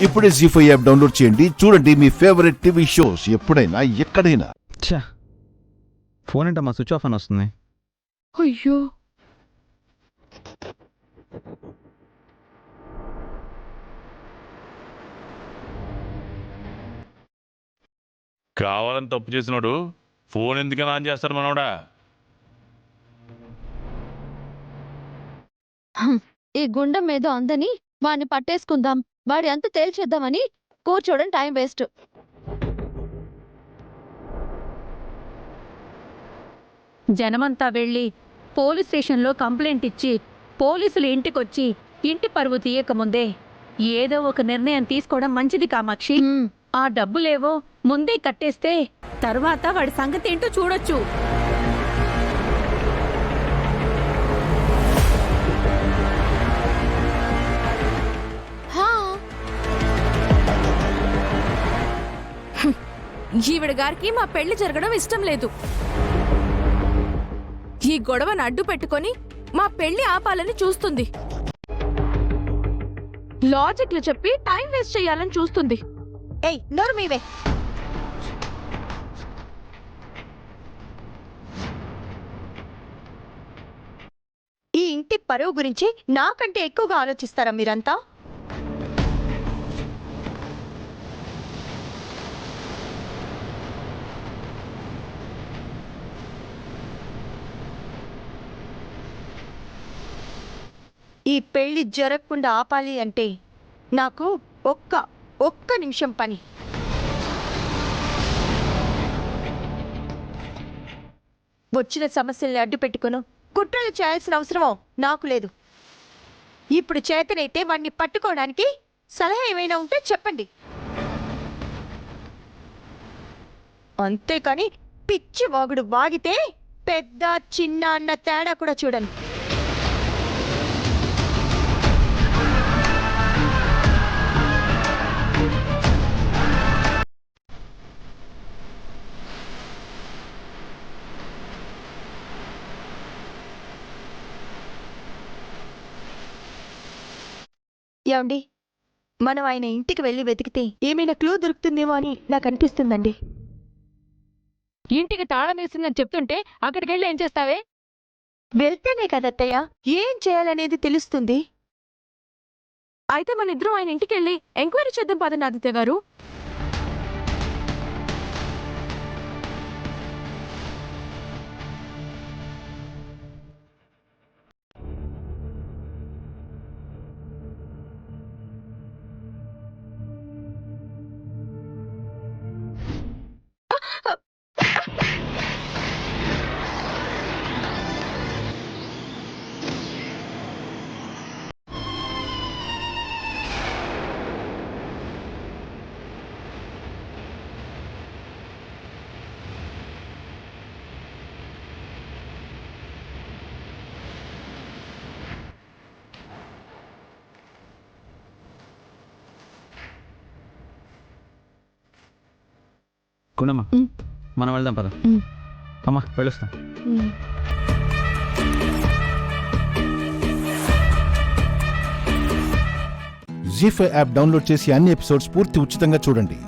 ఇప్పుడే జీ5 app download చేయండి. చూడండి మీ ఫేవరెట్ టీవీ షోస్ ఎప్పుడైనా ఎక్కడైనా. ఫోన్ ఏంటమ్మా స్విచ్ ఆఫ్ అని వస్తుంది. అయ్యో, కావాలని తప్పు చేసినాడు ఫోన్ ఎందుకని ఆన్ చేస్తారు మనోడా? ఈ గుండం ఏదో అందని వాడిని పట్టేసుకుందాం, వాడి అంత తేల్చేద్దామని కూర్చోవడం టైం వేస్ట్. జనమంతా వెళ్ళి పోలీస్ స్టేషన్లో కంప్లైంట్ ఇచ్చి పోలీసులు ఇంటికొచ్చి ఇంటి పరువు తీయకముందే ఏదో ఒక నిర్ణయం తీసుకోవడం మంచిది కామాక్షి. ఆ డబ్బులేవో ముందే కట్టేస్తే తర్వాత వాడి సంగతి ఏంటో చూడొచ్చు. ఈవిడ గారికి మా పెళ్లి జరగడం ఇష్టం లేదు. ఈ గొడవను అడ్డు పెట్టుకొని మా పెళ్లి ఆపాలని చూస్తుంది. లాజిక్లు చెప్పి టైం వేస్ట్ చేయాలని చూస్తుంది. ఏయ్ నోరు మీవే. ఈ ఇంటి పరువు గురించి నాకంటే ఎక్కువగా ఆలోచిస్తారా మీరంతా? ఈ పెళ్లి జరగకుండా ఆపాలి అంటే నాకు ఒక్క నిమిషం పని. వచ్చిన సమస్యల్ని అడ్డు పెట్టుకును కుట్రలు చేయాల్సిన అవసరమో నాకు లేదు. ఇప్పుడు చేతనైతే వాడిని పట్టుకోవడానికి సలహా ఏమైనా ఉంటే చెప్పండి. అంతేకాని పిచ్చి వాగుడు వాగితే పెద్ద చిన్న అన్న తేడా కూడా చూడను. ఏమండి, మనం ఆయన ఇంటికి వెళ్ళి వెతికితే ఏమైనా క్లూ దొరుకుతుందేమో అని నాకు అనిపిస్తుందండి. ఇంటికి తాళం వేసిందని చెప్తుంటే అక్కడికి వెళ్ళి ఏం చేస్తావే? వెళ్తేనే కదత్తయ్య ఏం చేయాలనేది తెలుస్తుంది. అయితే మన ఇద్దరం ఆయన ఇంటికి వెళ్ళి ఎంక్వైరీ చేద్దాం పదండి ఆదిత్య గారు. గుండమ్మా మనం వెళ్దాం పద. అమ్మా వెళ్ళొస్తా. జీ5 యాప్ డౌన్లోడ్ చేసి అన్ని ఎపిసోడ్స్ పూర్తి ఉచితంగా చూడండి.